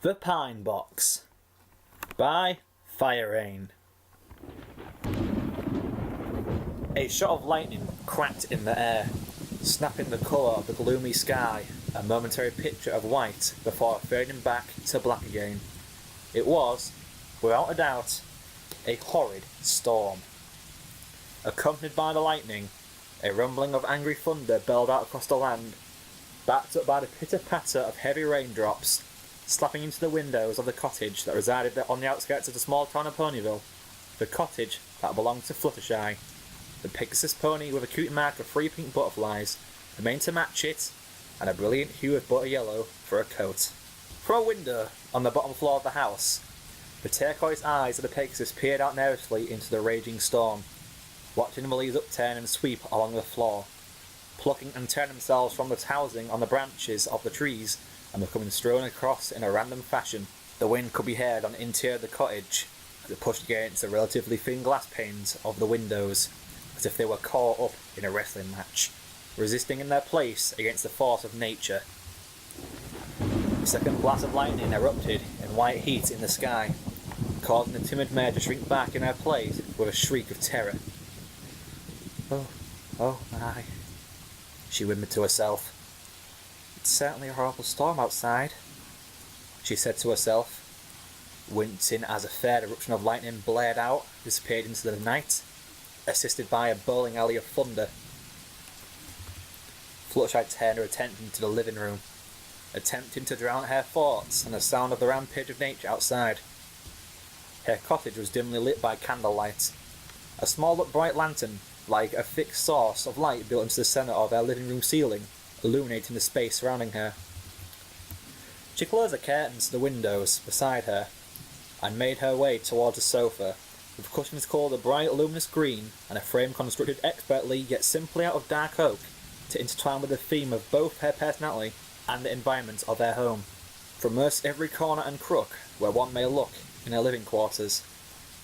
The Pine Box by FireRain. A shot of lightning cracked in the air, snapping the colour of the gloomy sky, a momentary picture of white before fading back to black again. It was, without a doubt, a horrid storm. Accompanied by the lightning, a rumbling of angry thunder bellowed out across the land, backed up by the pitter-patter of heavy raindrops, slapping into the windows of the cottage that resided on the outskirts of the small town of Ponyville, the cottage that belonged to Fluttershy, the Pegasus pony with a cute mark of 3 pink butterflies, a mane to match it, and a brilliant hue of butter yellow for a coat. From a window on the bottom floor of the house, the turquoise eyes of the Pegasus peered out nervously into the raging storm, watching the leaves upturn and sweep along the floor, plucking and tearing themselves from the housing on the branches of the trees and becoming strewn across in a random fashion. The wind could be heard on the interior of the cottage as it pushed against the relatively thin glass panes of the windows, as if they were caught up in a wrestling match, resisting in their place against the force of nature. The second blast of lightning erupted in white heat in the sky, causing the timid mare to shrink back in her place with a shriek of terror. Oh my, she whimpered to herself. It's certainly a horrible storm outside, she said to herself, wincing as a third eruption of lightning blared out, disappeared into the night, assisted by a bowling alley of thunder. Fluttershy turned her attention to the living room, attempting to drown her thoughts and the sound of the rampage of nature outside. Her cottage was dimly lit by candlelight, a small but bright lantern, like a thick source of light, built into the centre of her living room ceiling, illuminating the space surrounding her. She closed the curtains to the windows beside her and made her way towards the sofa, with cushions colored a bright luminous green and a frame constructed expertly yet simply out of dark oak to intertwine with the theme of both her personality and the environment of her home. From most every corner and crook where one may look in her living quarters,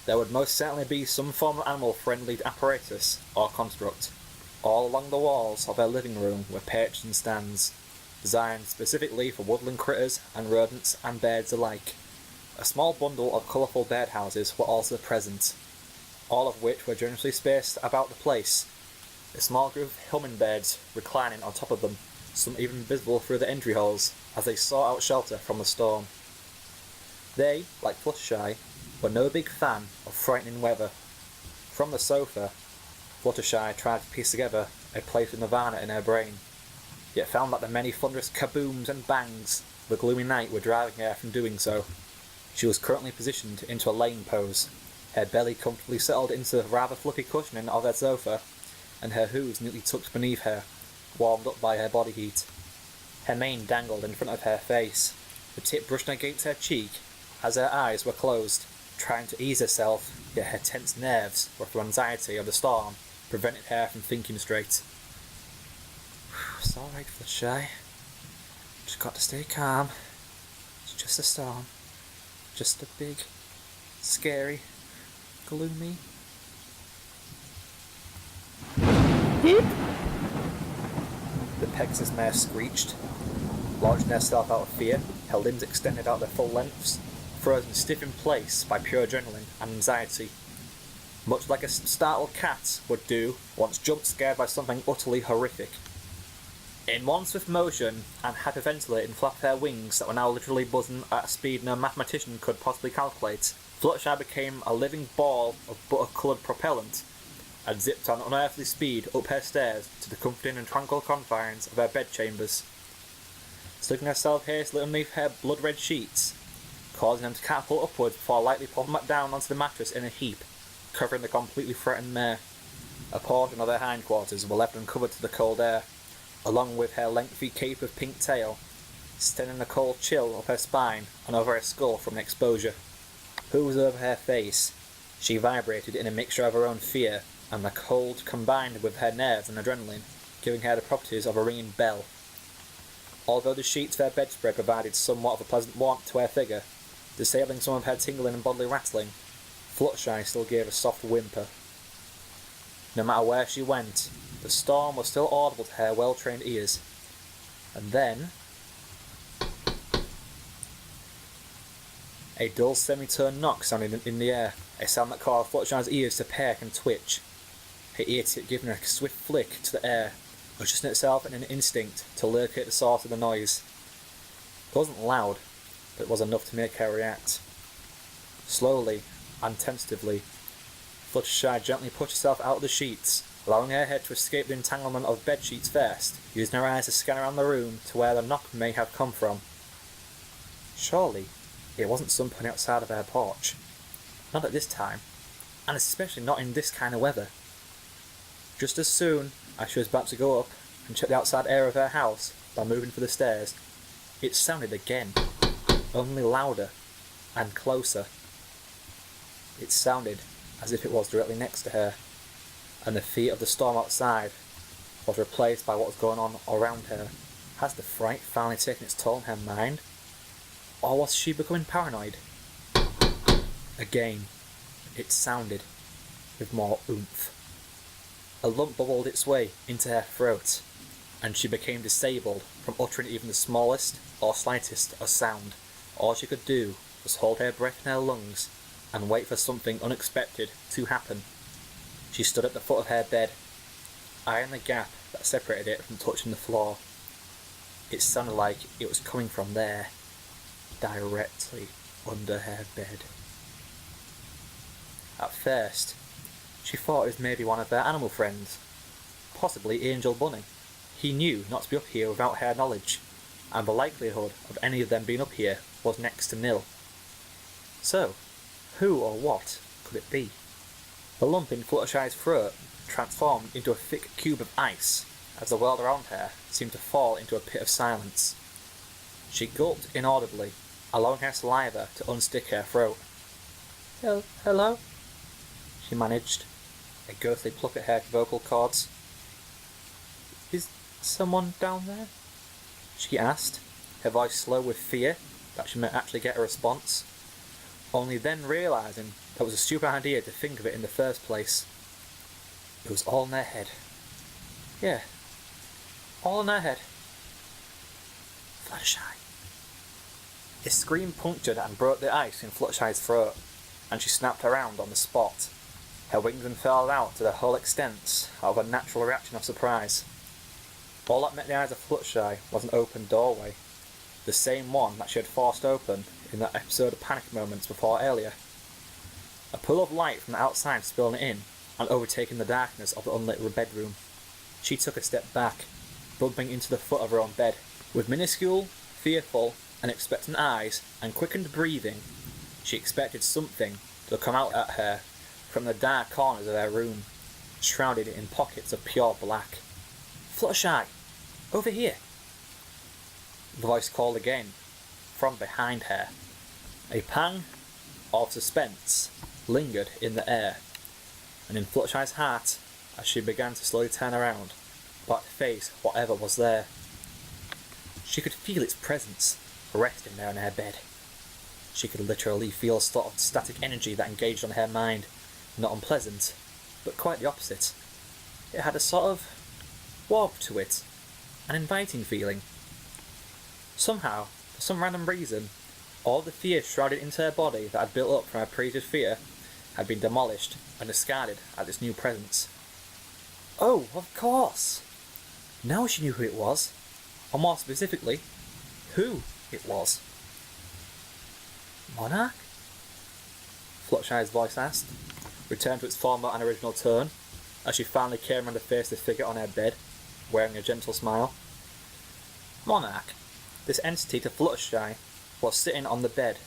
there would most certainly be some form of animal-friendly apparatus or construct. All along the walls of her living room were perches and stands, designed specifically for woodland critters and rodents and birds alike. A small bundle of colourful birdhouses were also present, all of which were generously spaced about the place, a small group of hummingbirds reclining on top of them, some even visible through the entry holes as they sought out shelter from the storm. They, like Fluttershy, were no big fan of frightening weather. From the sofa, Fluttershy tried to piece together a place of nirvana in her brain, yet found that the many thunderous kabooms and bangs of the gloomy night were driving her from doing so. She was currently positioned into a laying pose, her belly comfortably settled into the rather fluffy cushioning of her sofa, and her hooves neatly tucked beneath her, warmed up by her body heat. Her mane dangled in front of her face, the tip brushing against her cheek as her eyes were closed, trying to ease herself, yet her tense nerves, with the anxiety of the storm, prevented her from thinking straight. It's alright, Fluttershy. Just got to stay calm. It's just a storm. Just a big, scary, gloomy... The Pegasus mare screeched, launching herself out of fear, her limbs extended out their full lengths, frozen stiff in place by pure adrenaline and anxiety, much like a startled cat would do once jumped scared by something utterly horrific. In one swift motion, and hyperventilating flapped her wings that were now literally buzzing at a speed no mathematician could possibly calculate, Fluttershy became a living ball of butter-coloured propellant and zipped on unearthly speed up her stairs to the comforting and tranquil confines of her bedchambers, sticking herself hastily underneath her blood-red sheets, causing them to catapult upwards before lightly popping back down onto the mattress in a heap, covering the completely threatened mare. A portion of her hindquarters were left uncovered to the cold air, along with her lengthy cape of pink tail, sending a cold chill up her spine and over her skull from the exposure. Hooves over her face, she vibrated in a mixture of her own fear and the cold combined with her nerves and adrenaline, giving her the properties of a ringing bell. Although the sheets of her bedspread provided somewhat of a pleasant warmth to her figure, disabling some of her tingling and bodily rattling, Fluttershy still gave a soft whimper. No matter where she went, the storm was still audible to her well-trained ears. And then, A dull semitone knock sounded in the air, a sound that caused Fluttershy's ears to perk and twitch. Her ear tip giving a swift flick to the air, adjusting itself in an instinct to locate the source of the noise. It wasn't loud, but it was enough to make her react. Slowly and tentatively, Fluttershy gently pushed herself out of the sheets, allowing her head to escape the entanglement of bed sheets first, using her eyes to scan around the room to where the knock may have come from. Surely, it wasn't something outside of her porch. Not at this time, and especially not in this kind of weather. Just as soon as she was about to go up and check the outside air of her house by moving for the stairs, it sounded again, only louder and closer. It sounded as if it was directly next to her, and the fear of the storm outside was replaced by what was going on around her. Has the fright finally taken its toll on her mind? Or was she becoming paranoid? Again, it sounded with more oomph. A lump bubbled its way into her throat, and she became disabled from uttering even the smallest or slightest of sound. All she could do was hold her breath in her lungs and wait for something unexpected to happen. She stood at the foot of her bed, eyeing the gap that separated it from touching the floor. It sounded like it was coming from there, directly under her bed. At first, she thought it was maybe one of her animal friends, possibly Angel Bunny. He knew not to be up here without her knowledge, and the likelihood of any of them being up here was next to nil. So, who or what could it be? The lump in Fluttershy's throat transformed into a thick cube of ice as the world around her seemed to fall into a pit of silence. She gulped inaudibly, allowing her saliva to unstick her throat. Hello? She managed, a ghostly pluck at her vocal cords. Is someone down there? She asked, her voice slow with fear that she might actually get a response, only then realising that it was a stupid idea to think of it in the first place. It was all in her head. Yeah, all in her head. Fluttershy. A scream punctured and broke the ice in Fluttershy's throat, and she snapped around on the spot. Her wings unfurled out to the whole extent of a natural reaction of surprise. All that met the eyes of Fluttershy was an open doorway, the same one that she had forced open in that episode of Panic Moments before earlier. A pool of light from the outside spilling in and overtaking the darkness of the unlit bedroom. She took a step back, bumping into the foot of her own bed. With minuscule, fearful, and expectant eyes and quickened breathing, she expected something to come out at her from the dark corners of her room, shrouded in pockets of pure black. Fluttershy! Over here! The voice called again, from behind her. A pang of suspense lingered in the air, and in Fluttershy's heart, as she began to slowly turn around, but to face whatever was there. She could feel its presence, resting there in her bed. She could literally feel a sort of static energy that engaged on her mind, not unpleasant, but quite the opposite. It had a sort of warmth to it, an inviting feeling. Somehow, for some random reason, all the fear shrouded into her body that had built up from her previous fear had been demolished and discarded at this new presence. Oh, of course! Now she knew who it was, or more specifically, who it was. Monarch? Fluttershy's voice asked, returned to its former and original tone, as she finally came around to face the figure on her bed, wearing a gentle smile. Monarch, this entity to Fluttershy, was sitting on the bed,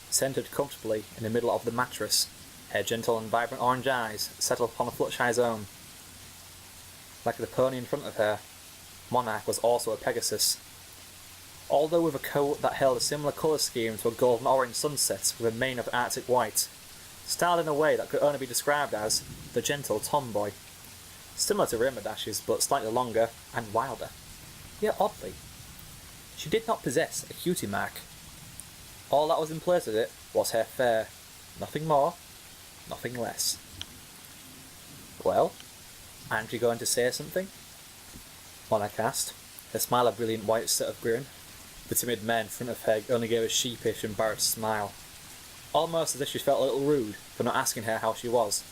centred comfortably in the middle of the mattress, her gentle and vibrant orange eyes settled upon Fluttershy's own. Like the pony in front of her, Monarch was also a Pegasus. Although with a coat that held a similar colour scheme to a golden orange sunset with a mane of Arctic white, styled in a way that could only be described as the gentle tomboy. Similar to Rainbow Dash's, but slightly longer and wilder. Yet oddly, she did not possess a cutie mark. All that was in place of it was her fur, nothing more, nothing less. Well, aren't you going to say something? Monarch asked, her smile a brilliant white set of grin. The timid man in front of her only gave a sheepish, embarrassed smile. almost as if she felt a little rude for not asking her how she was.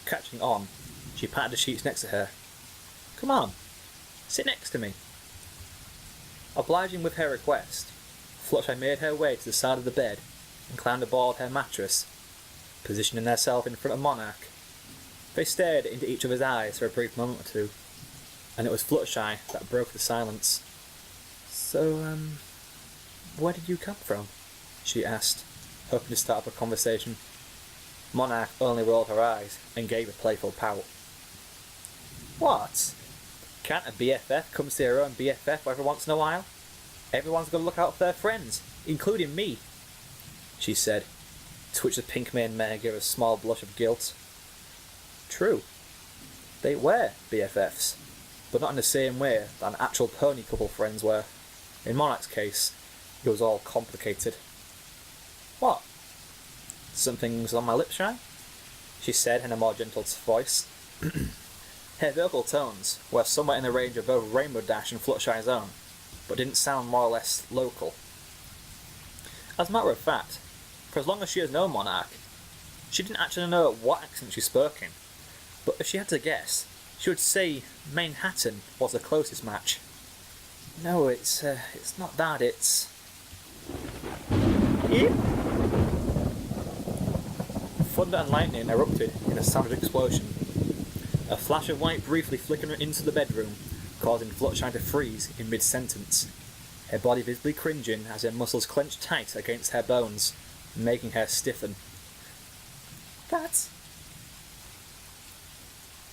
Catching on, she patted the sheets next to her. "Come on, sit next to me." Obliging with her request, Fluttershy made her way to the side of the bed and climbed aboard her mattress, positioning herself in front of Monarch. They stared into each other's eyes for a brief moment or two, and it was Fluttershy that broke the silence. "So, where did you come from?" she asked, hoping to start up a conversation. Monarch only rolled her eyes and gave a playful pout. "What? Can't a BFF come see her own BFF every once in a while? Everyone's got to look out for their friends, including me," she said, to which the pink-maned mare gave a small blush of guilt. True. They were BFFs, but not in the same way that an actual pony couple friends were. In Monarch's case, it was all complicated. "What? Something's on my lips, Shy?" she said in a more gentle voice. Her vocal tones were somewhere in the range of both Rainbow Dash and Fluttershy's own, but didn't sound more or less local. As a matter of fact, for as long as she has known Monarch, she didn't actually know what accent she spoke in, but if she had to guess, she would say Manhattan was the closest match. "No, it's not that, it's..." Yep. Thunder and lightning erupted in a savage explosion. A flash of white briefly flickered into the bedroom, causing Fluttershy to freeze in mid-sentence, her body visibly cringing as her muscles clenched tight against her bones, making her stiffen. "That's..."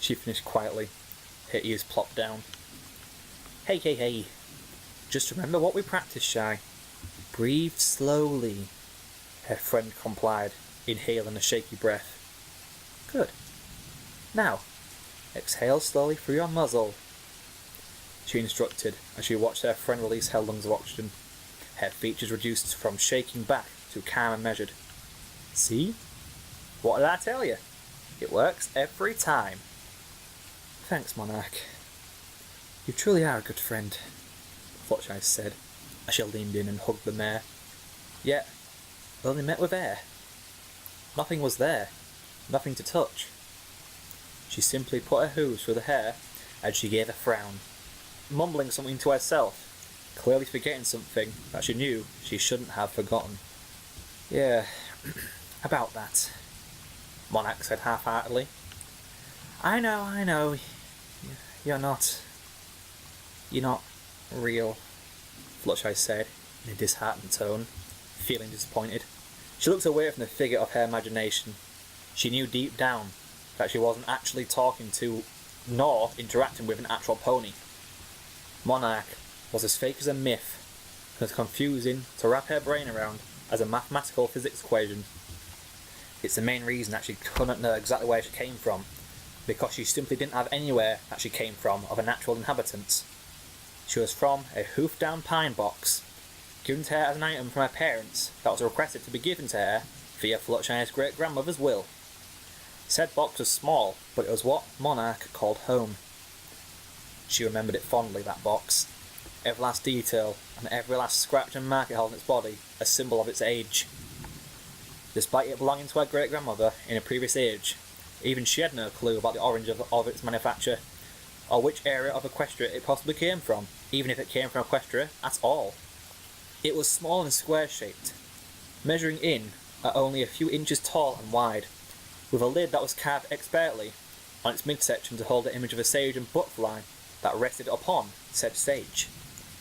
she finished quietly, her ears plopped down. Hey. Just remember what we practiced, Shy. Breathe slowly," her friend complied, inhaling a shaky breath. "Good. Now, exhale slowly through your muzzle," she instructed as she watched her friend release her lungs of oxygen, her features reduced from shaking back to calm and measured. "See? What did I tell you? It works every time." "Thanks, Monarch. You truly are a good friend," Fluttershy said, as she leaned in and hugged the mare. Yet, only met with air. Nothing was there, nothing to touch. She simply put her hooves through the hair as she gave a frown, mumbling something to herself, clearly forgetting something that she knew she shouldn't have forgotten. "Yeah, about that," Monarch said half-heartedly. I know, you're not real," Fluttershy said in a disheartened tone, feeling disappointed. She looked away from the figure of her imagination. She knew deep down that she wasn't actually talking to, nor interacting with an actual pony. Monarch was as fake as a myth, and as confusing to wrap her brain around as a mathematical physics equation. It's the main reason that she couldn't know exactly where she came from, because she simply didn't have anywhere that she came from of a natural inhabitants. She was from a hoof-down pine box, given to her as an item from her parents that was requested to be given to her via Fluttershy's great-grandmother's will. Said box was small, but it was what Monarch called home. She remembered it fondly, that box, every last detail and every last scratch and mark it held on its body, a symbol of its age. Despite it belonging to her great-grandmother in a previous age, even she had no clue about the origin of its manufacture, or which area of Equestria it possibly came from, even if it came from Equestria at all. It was small and square-shaped, measuring in at only a few inches tall and wide, with a lid that was carved expertly on its midsection to hold the image of a sage and butterfly that rested upon said sage,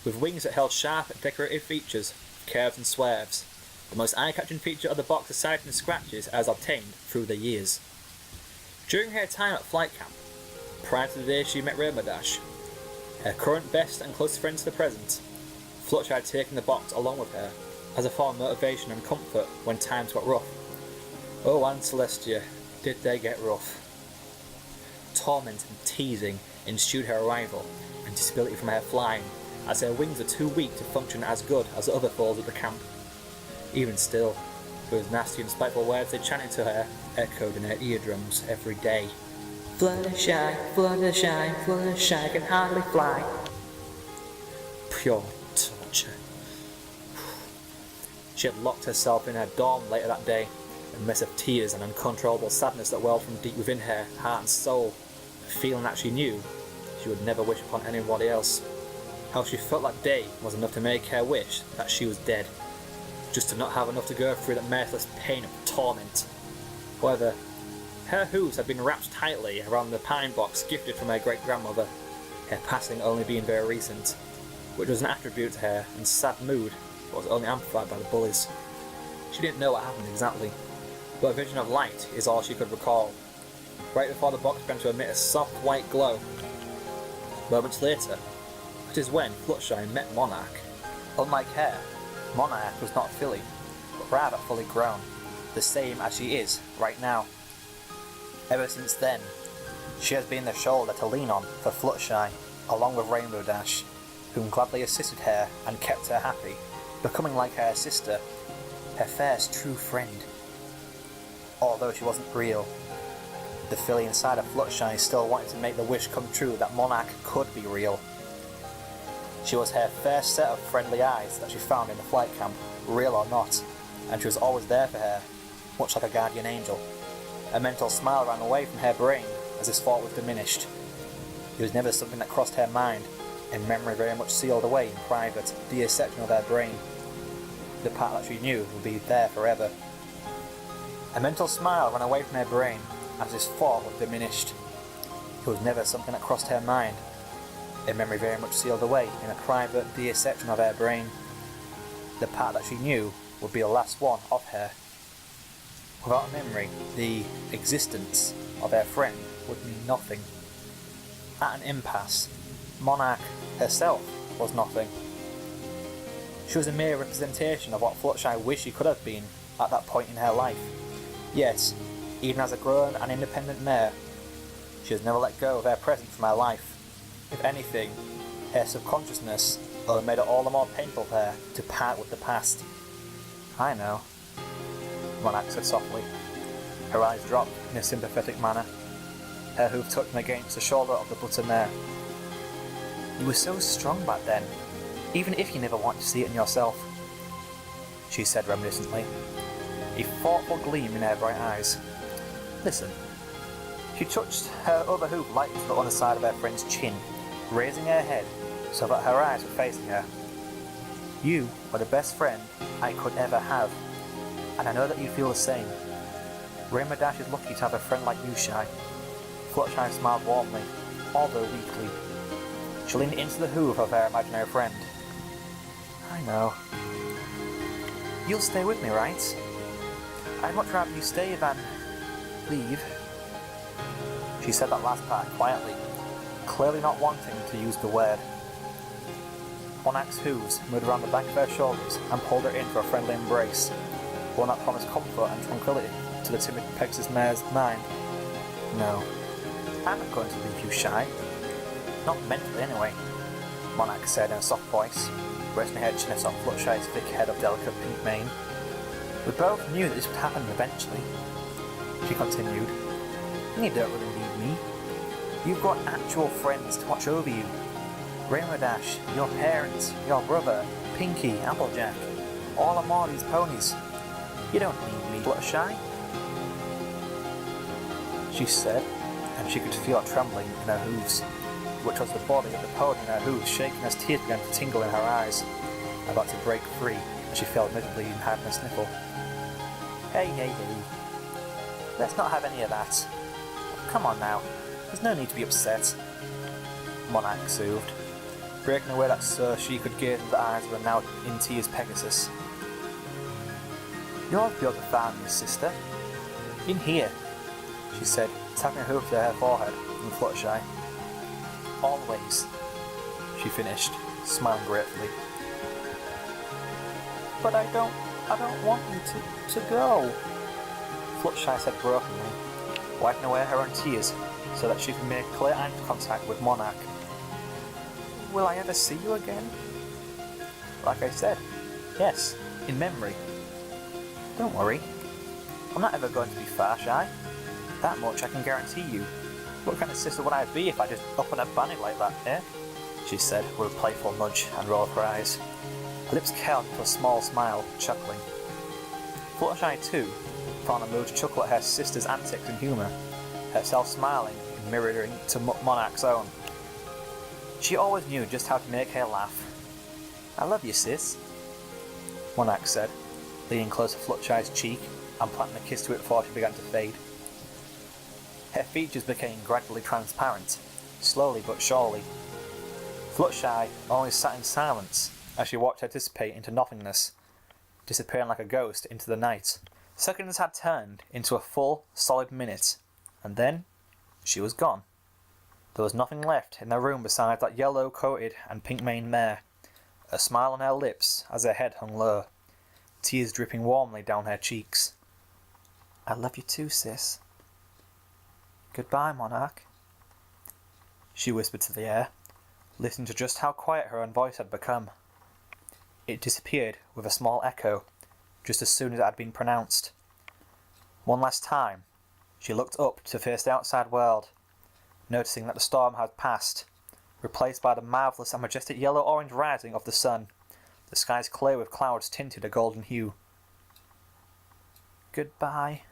with wings that held sharp decorative features, curves and swerves, the most eye-catching feature of the box aside from the scratches as obtained through the years. During her time at flight camp, prior to the day she met Rainbow Dash, her current best and closest friend to the present, Fluttershy had taken the box along with her as a form of motivation and comfort when times got rough. Oh, Aunt Celestia, did they get rough. Torment and teasing ensued her arrival and disability from her flying, as her wings were too weak to function as good as the other foals at the camp. Even still, those nasty and spiteful words they chanted to her echoed in her eardrums every day. Fluttershy, Fluttershy, Fluttershy can hardly fly. Pure torture. She had locked herself in her dorm later that day, a mess of tears and uncontrollable sadness that welled from deep within her heart and soul, a feeling that she knew she would never wish upon anybody else. How she felt that day was enough to make her wish that she was dead, just to not have enough to go through that merciless pain of torment. However, her hooves had been wrapped tightly around the pine box gifted from her great-grandmother, her passing only being very recent, which was an attribute to her and sad mood but was only amplified by the bullies. She didn't know what happened exactly, but a vision of light is all she could recall. Right before the box began to emit a soft white glow. Moments later, it is when Fluttershy met Monarch. Unlike her, Monarch was not filly, but rather fully grown, the same as she is right now. Ever since then, she has been the shoulder to lean on for Fluttershy, along with Rainbow Dash, whom gladly assisted her and kept her happy, becoming like her sister, her first true friend. Although she wasn't real, the filly inside of Fluttershy still wanted to make the wish come true that Monarch could be real. She was her first set of friendly eyes that she found in the flight camp, real or not, and she was always there for her, much like a guardian angel. A mental smile ran away from her brain as this thought was diminished. It was never something that crossed her mind, a memory very much sealed away in private, dear section of her brain. The part that she knew would be there forever. A mental smile ran away from her brain as this thought was diminished. It was never something that crossed her mind, a memory very much sealed away in a private, dear section of her brain. The part that she knew would be the last one of her. Without a memory, the existence of her friend would mean nothing. At an impasse, Monarch herself was nothing. She was a mere representation of what Fluttershy wished she could have been at that point in her life. Yet, even as a grown and independent mare, she has never let go of her presence from her life. If anything, her subconsciousness only made it all the more painful for her to part with the past. I know, Monarch said softly. Her eyes dropped in a sympathetic manner, her hoof touching against the shoulder of the butter mare. You were so strong back then, even if you never wanted to see it in yourself, she said reminiscently, a thoughtful gleam in her bright eyes. Listen. She touched her other hoof lightly to the underside of her friend's chin, raising her head so that her eyes were facing her. You are the best friend I could ever have, and I know that you feel the same. Rainbow Dash is lucky to have a friend like you, Shy. Fluttershy smiled warmly, although weakly. She leaned into the hoof of her imaginary friend. I know. You'll stay with me, right? I'd much rather you stay than leave. She said that last part quietly, clearly not wanting to use the word. Monarch's hooves moved around the back of her shoulders and pulled her in for a friendly embrace, one that promised comfort and tranquility to the timid Pegasus mare's mind. No, I'm not going to leave you, Shy. Not mentally, anyway, Monarch said in a soft voice, resting her chin atop Fluttershy's thick head of delicate pink mane. We both knew that this would happen eventually, she continued. You don't really need me. You've got actual friends to watch over you. Rainbow Dash, your parents, your brother, Pinky, Applejack, all of Maudie's ponies. You don't need me, Fluttershy, she said, and she could feel a trembling in her hooves, which was the body of the pony in her hooves shaking as tears began to tingle in her eyes, about to break free as she fell miserably and had a sniffle. Hey. Let's not have any of that. Come on now, there's no need to be upset, Monarch soothed, breaking away that so she could gaze into the eyes of the now in tears Pegasus. You're the other family's sister. In here, she said, tapping her hoof to her forehead and Fluttershy. Always, she finished, smiling gratefully. But I don't want you to go, Fluttershy said brokenly, wiping away her own tears so that she could make clear eye contact with Monarch. Will I ever see you again? Like I said, yes, in memory. Don't worry, I'm not ever going to be far, Shy. That much I can guarantee you. What kind of sister would I be if I just up and up banning like that, eh? She said with a playful nudge and roll of her eyes. Her lips curled into a small smile, chuckling. Fluttershy, too, found a mood to chuckle at her sister's antics and humour, herself smiling and mirroring to Monarch's own. She always knew just how to make her laugh. "I love you, sis," Monarch said, leaning close to Fluttershy's cheek and planting a kiss to it before she began to fade. Her features became gradually transparent, slowly but surely. Fluttershy only sat in silence as she watched her dissipate into nothingness, disappearing like a ghost into the night. Seconds had turned into a full, solid minute, and then she was gone. There was nothing left in the room besides that yellow-coated and pink-maned mare, a smile on her lips as her head hung low, tears dripping warmly down her cheeks. "I love you too, sis." "Goodbye, Monarch," she whispered to the air, listening to just how quiet her own voice had become. It disappeared with a small echo, just as soon as it had been pronounced. One last time, she looked up to face the outside world, noticing that the storm had passed, replaced by the marvellous and majestic yellow-orange rising of the sun, the skies clear with clouds tinted a golden hue. "Goodbye,"